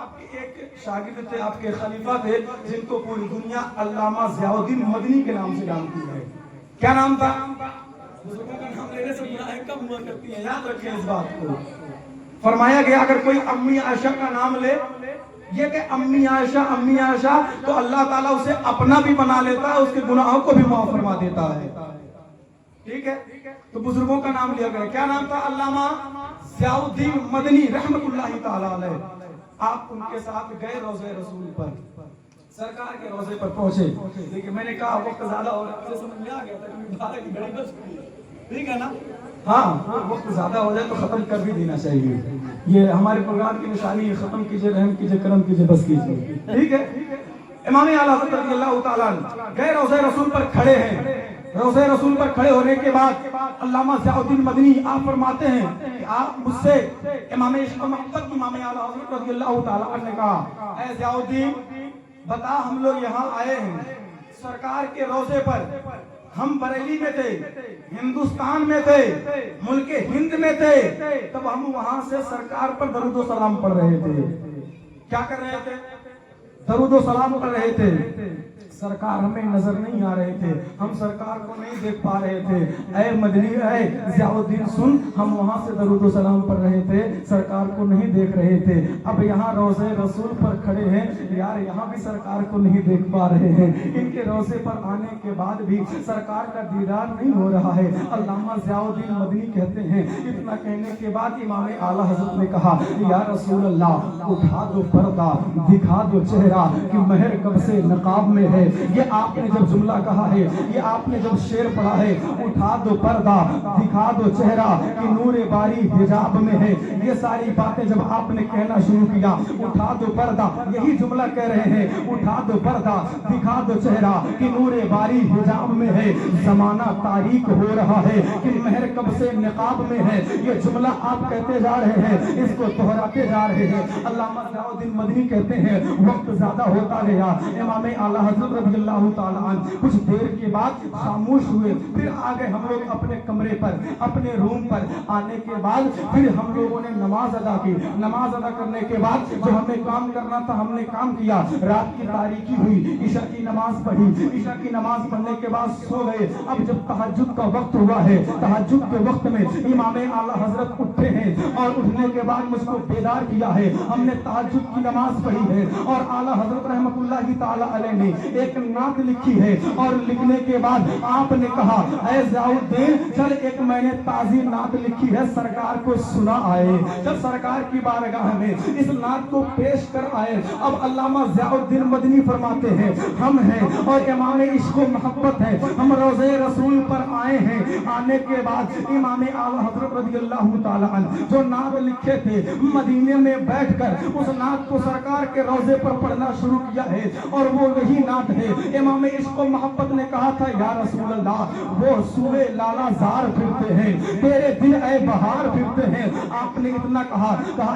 آپ کے ایک شاگرد تھے، آپ کے خلیفہ تھے، جن کو پوری دنیا علامہ ضیاء الدین مدنی کے نام سے جانتی ہے. کیا نام تھا؟ بزرگوں کا نام لینے سے گناہیں کم ہوا کرتی ہیں، یاد رکھیں اس بات کو. فرمایا گیا اگر کوئی امی عائشہ کا نام لے، یہ کہ امی عائشہ تو اللہ تعالیٰ اسے اپنا بھی بنا لیتا ہے، اس کے گناہوں کو بھی معاف فرما دیتا ہے. ٹھیک ہے، تو بزرگوں کا نام لیا گیا. کیا نام تھا؟ علامہ ضیاء الدین مدنی رحمت اللہ تعالیٰ علیہ. آپ ان کے ساتھ گئے روضہ رسول پر، سرکار کے روضے پر پہنچے. لیکن میں نے کہا وقت زیادہ ہو رہا ہے، مجھے سمجھ میں آ گیا تھا کہ 12 کی گھڑی بج چکی ہے. ٹھیک ہے نا؟ ہاں، وقت زیادہ ہو جائے تو ختم کر بھی دینا چاہیے. یہ ہمارے پروگرام کی نشانی ہے، ختم کیجئے، رحم کیجئے، کرم کیجئے، بس کیجئے. ٹھیک ہے. امام اعلیٰ حضرت رضی اللہ تعالیٰ گئے روضہ رسول پر کھڑے ہیں. روضہ رسول پر کھڑے ہونے کے بعد علامہ ضیاء الدین مدنی آپ فرماتے ہیں کہ آپ مجھ سے امام عشق و محبت امام اعلیٰ حضرت رضی اللہ تعالیٰ نے کہا، اے ضیاء الدین بتا، ہم لوگ یہاں آئے ہیں سرکار کے روضے پر. ہم بریلی میں تھے، ہندوستان میں تھے، ملک ہند میں تھے، تب ہم وہاں سے سرکار پر درود و سلام پڑھ رہے تھے. کیا کر رہے تھے؟ درود و سلام پڑھ رہے تھے. سرکار ہمیں نظر نہیں آ رہے تھے، ہم سرکار کو نہیں دیکھ پا رہے تھے. اے مدنی، اے ضیاء الدین سن، ہم وہاں سے درود و سلام پڑھ رہے تھے، سرکار کو نہیں دیکھ رہے تھے. اب یہاں روضہ رسول پر کھڑے ہیں یار، یہاں بھی سرکار کو نہیں دیکھ پا رہے ہیں. ان کے روضے پر آنے کے بعد بھی سرکار کا دیدار نہیں ہو رہا ہے. علامہ ضیاء الدین مدنی کہتے ہیں، اتنا کہنے کے بعد امام اعلیٰ حضرت نے کہا، یا رسول اللہ اٹھا دو پردہ، دکھا دو چہرہ کہ مہر کب سے نقاب میں ہے. یہ آپ نے جب جملہ کہا ہے، یہ آپ نے جب شعر پڑھا ہے، اٹھا دو پردہ، دکھا دو چہرہ کہ نور باری حجاب میں ہے. یہ ساری باتیں جب آپ نے کہنا شروع کیا، اٹھا دو پردہ، یہی جملہ کہہ رہے ہیں، اٹھا دو پردہ، دکھا دو چہرہ کہ نور باری حجاب میں ہے. زمانہ تاریک ہو رہا ہے کہ مہر کب سے نقاب میں ہے. یہ جملہ آپ کہتے جا رہے ہیں، اس کو دہراتے جا رہے ہیں. علامہ ضیاء الدین مدنی کہتے ہیں وقت زیادہ ہوتا گیا. امام اعلیٰ حضرت رضی اللہ تعالیٰ عنہ کچھ دیر کے بعد خاموش ہوئے. پھر آگے ہم لوگ اپنے کمرے پر، اپنے روم پر. آنے کے بعد پھر ہم لوگوں نے نماز ادا کی. نماز ادا کرنے کے بعد جو ہمیں کام کرنا تھا ہم نے کام کیا. رات کی تاریکی ہوئی، عشاء کی نماز پڑھی. عشاء کی نماز پڑھنے کے بعد سو گئے. اب جب تہجد کا وقت ہوا ہے، تہجد کے وقت میں امام اعلیٰ حضرت اٹھے ہیں اور اٹھنے کے بعد مجھ کو بیدار کیا ہے. ہم نے تہجد کی نماز پڑھی ہے اور اعلیٰ حضرت رحمت اللہ تعالیٰ علیہ نے ایک نعت لکھی ہے. اور لکھنے کے بعد آپ نے کہا، اے ضیاء الدین چل، ایک میں نے تازی نعت لکھی ہے، سرکار کو سنا آئے. جب سرکار کی بارگاہ میں اس نعت کو پیش کر آئے. اب علامہ ضیاء الدین مدنی فرماتے ہیں، ہم ہیں اور امام عشق و محبت ہے، ہم روضہ رسول پر آئے ہیں. آنے کے بعد امام اعلیٰ حضرت رضی اللہ تعالیٰ عنہ جو نعت لکھے تھے، مدینے میں بیٹھ کر اس نعت کو سرکار کے روضے پر پڑھنا شروع کیا ہے. اور وہ وہی نعت ہے. امام عشق و محبت نے کہا تھا، یا رسول اللہ وہ سوئے لالا زار پھرتے ہیں، تیرے دل اے بہار پھرتے ہیں. آپ نے اتنا کہا،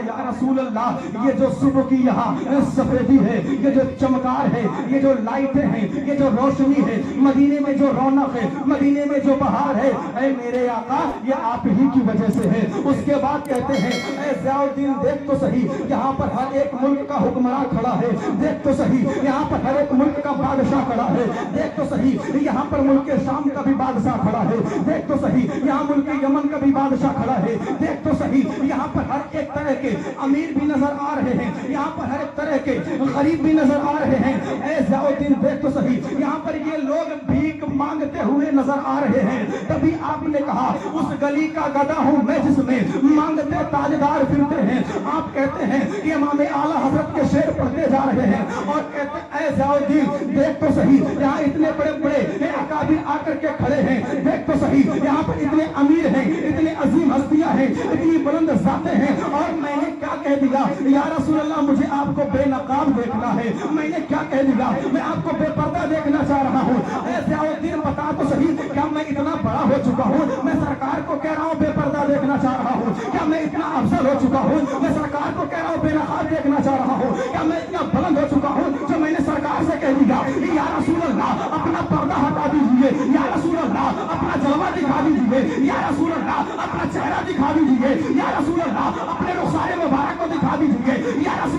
یا رسول اللہ یہ جو صبح کی یہاں سفیدی ہے، یہ جو چمکار ہے، یہ جو لائٹیں ہیں، یہ جو روشنی ہے، مدینے میں جو رونق ہے، مدینے میں جو بہار ہے، اے میرے آقا یہ آپ ہی کی وجہ سے ہے. اس کے بعد کہتے ہیں، اے ضیاء الدین دیکھ تو صحیح، یہاں پر ہر ایک ملک کا حکمراں کھڑا ہے. دیکھ تو صحیح، یہاں پر ہر ایک ملک کا بادشاہ کھڑا ہے. دیکھ تو صحیح، یہاں پر ملک شام کا بھی بادشاہ کھڑا ہے. دیکھ تو صحیح، یہاں ملک یمن کا بھی بادشاہ کھڑا ہے. دیکھ تو صحیح، یہاں پر ہر ایک طرح کے امیر بھی نظر آ رہے ہیں، یہاں پر ہر ایک طرح کے غریب بھی نظر آ رہے ہیں. اے ضیاء الدین دیکھ تو صحیح، یہاں پر یہ لوگ بھیک مانگتے ہوئے نظر آ رہے ہیں. تبھی آپ نے کہا، اس گلی کا گدھا ہوں میں جس میں مانگتے تاجدار پھرتے ہیں. آپ کہتے ہیں کہ امام اعلیٰ حضرت کے شعر پڑھتے جا رہے ہیں اور کہتے ہیں، اے ضیاء الدین دیکھ تو صحیح، یہاں اتنے بڑے بڑے اکابر آ کر کے کھڑے ہیں. دیکھ تو صحیح، یہاں پر اتنے امیر ہیں، اتنے عظیم ہستیاں ہیں، اتنی بلند ذاتیں ہیں. اور میں نے کیا کہہ دیا، یا رسول اللہ مجھے آپ کو بے نقاب دیکھنا ہے. میں نے کیا کہہ دیا، میں آپ کو بے پردہ دیکھنا چاہ رہا ہوں. اے ضیاء الدین بتا تو صحیح، کیا میں اتنا بڑا ہو چکا ہوں، میں سرکار کو کہہ رہا ہوں بے پردہ دیکھنا چاہ رہا ہوں. کیا میں اتنا افضل ہو چکا ہوں، میں سرکار کو کہہ رہا ہوں بے نقاب دیکھنا چاہ رہا ہوں. کیا میں اتنا بلند ہو چکا ہوں جو میں نے سرکار سے کہہ دیا، یا رسول اللہ اپنا پردہ ہٹا دیجیے، یا رسول اللہ اپنا جلوہ دکھا دیجیے، یا رسول اللہ اپنا چہرہ دکھا دیجیے، یا رسول اللہ اپنے رخسار مبارک کو دکھا دیجیے، یا رسول